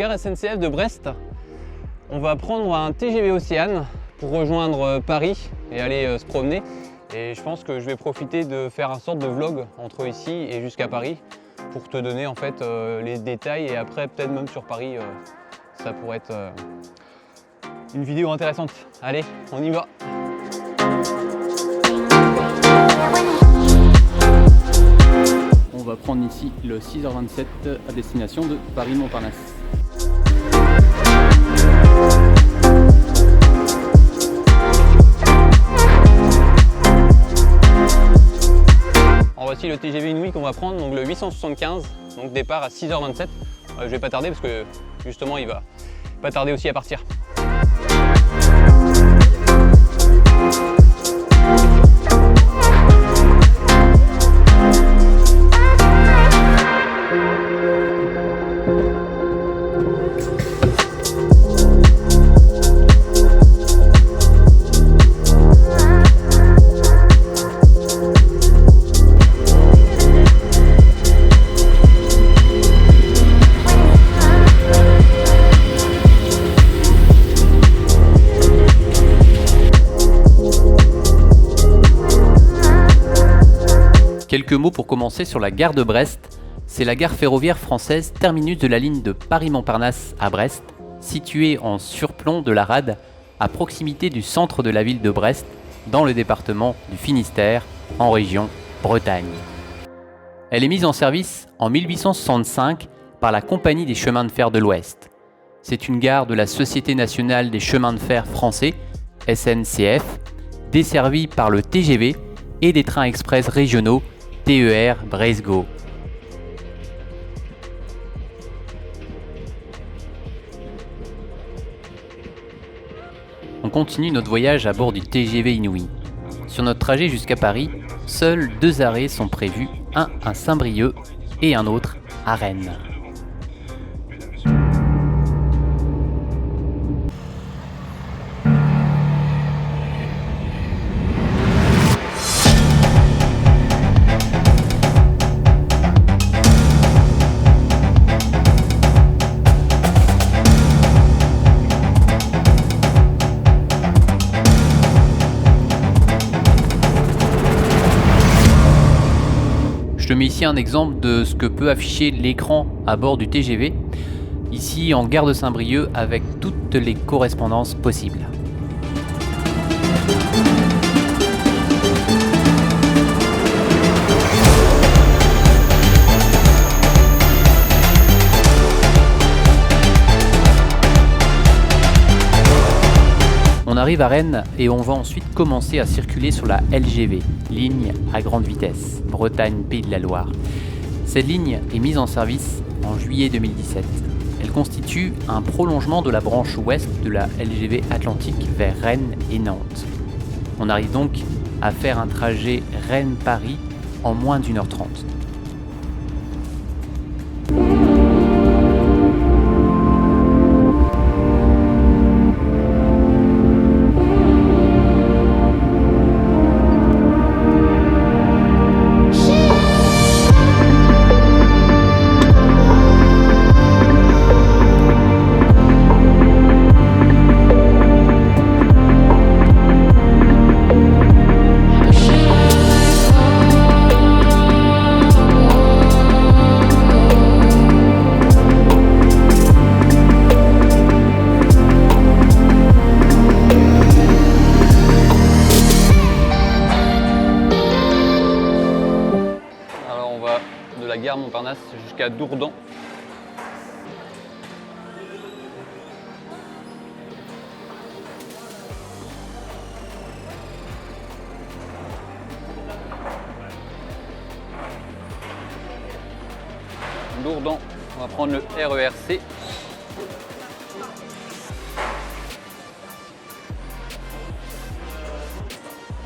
gare SNCF de Brest. On va prendre un TGV Océane pour rejoindre Paris et aller se promener. Et je pense que je vais profiter de faire un sorte de vlog entre ici et jusqu'à Paris pour te donner en fait les détails, et après peut-être même sur Paris ça pourrait être une vidéo intéressante. Allez, on y va! On va prendre ici le 6h27 à destination de Paris-Montparnasse. Voici le TGV Inouï qu'on va prendre, donc le 875, donc départ à 6h27. Je vais pas tarder parce que justement il va pas tarder aussi à partir. Quelques mots pour commencer sur la gare de Brest. C'est la gare ferroviaire française terminus de la ligne de Paris-Montparnasse à Brest, située en surplomb de la rade, à proximité du centre de la ville de Brest, dans le département du Finistère, en région Bretagne. Elle est mise en service en 1865 par la Compagnie des chemins de fer de l'Ouest. C'est une gare de la Société nationale des chemins de fer français, SNCF, desservie par le TGV et des trains express régionaux TER Brest-Go. On continue notre voyage à bord du TGV Inouï. Sur notre trajet jusqu'à Paris, seuls 2 arrêts sont prévus, un à Saint-Brieuc et un autre à Rennes. Je te mets ici un exemple de ce que peut afficher l'écran à bord du TGV, ici en gare de Saint-Brieuc avec toutes les correspondances possibles. On arrive à Rennes et on va ensuite commencer à circuler sur la LGV, ligne à grande vitesse, Bretagne-Pays de la Loire. Cette ligne est mise en service en juillet 2017. Elle constitue un prolongement de la branche ouest de la LGV Atlantique vers Rennes et Nantes. On arrive donc à faire un trajet Rennes-Paris en moins d'1h30. Gare Montparnasse jusqu'à Dourdan. Dourdan, on va prendre le RERC.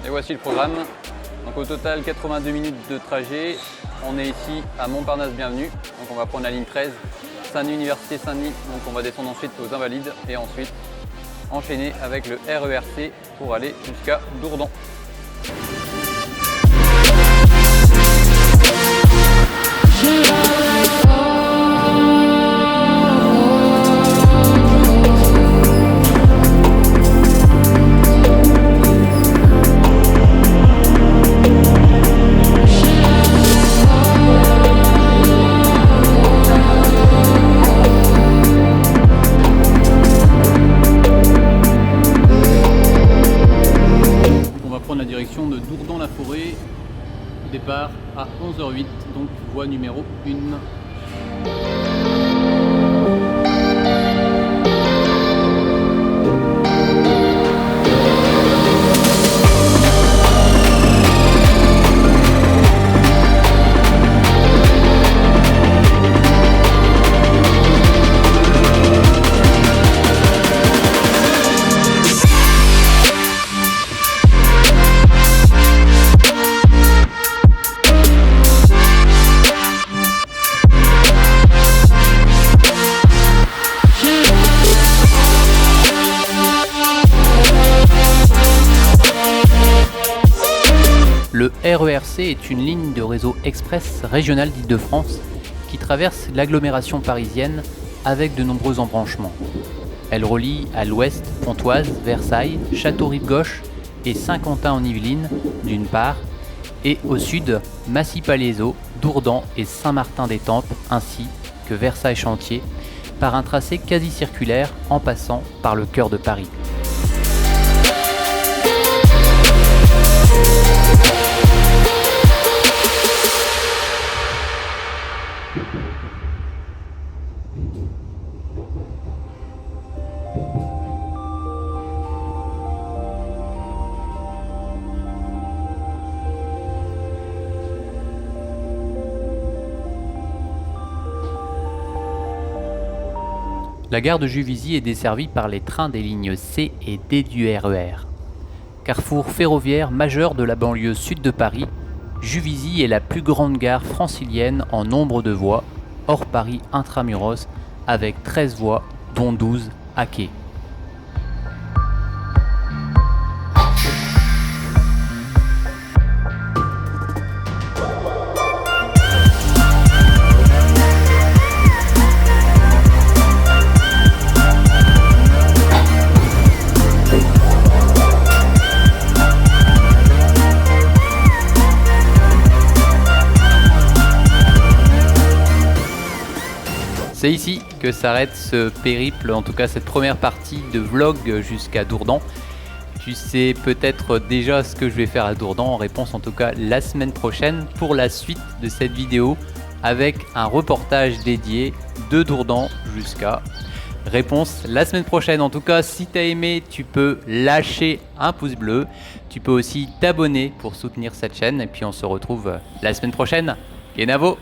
Et voici le programme. Donc au total 82 minutes de trajet. On est ici à Montparnasse Bienvenue, donc on va prendre la ligne 13, Saint-Denis Université Saint-Denis, donc on va descendre ensuite aux Invalides et ensuite enchaîner avec le RERC pour aller jusqu'à Dourdan. Départ à 11h08, donc voie numéro 1. Le RERC est une ligne de réseau express régional d'Île-de-France qui traverse l'agglomération parisienne avec de nombreux embranchements. Elle relie à l'ouest Pontoise, Versailles, Château-Rive-Gauche et Saint-Quentin-en-Yvelines d'une part, et au sud Massy-Palaiseau, Dourdan et Saint-Martin-des-Tempes ainsi que Versailles-Chantier par un tracé quasi circulaire en passant par le cœur de Paris. La gare de Juvisy est desservie par les trains des lignes C et D du RER. Carrefour ferroviaire majeur de la banlieue sud de Paris, Juvisy est la plus grande gare francilienne en nombre de voies, hors Paris intramuros, avec 13 voies, dont 12 à quai. C'est ici que s'arrête ce périple, en tout cas cette première partie de vlog jusqu'à Dourdan. Tu sais peut-être déjà ce que je vais faire à Dourdan, en réponse en tout cas la semaine prochaine pour la suite de cette vidéo avec un reportage dédié de Dourdan jusqu'à réponse la semaine prochaine. En tout cas, si tu as aimé, tu peux lâcher un pouce bleu. Tu peux aussi t'abonner pour soutenir cette chaîne et puis on se retrouve la semaine prochaine. Kenavo!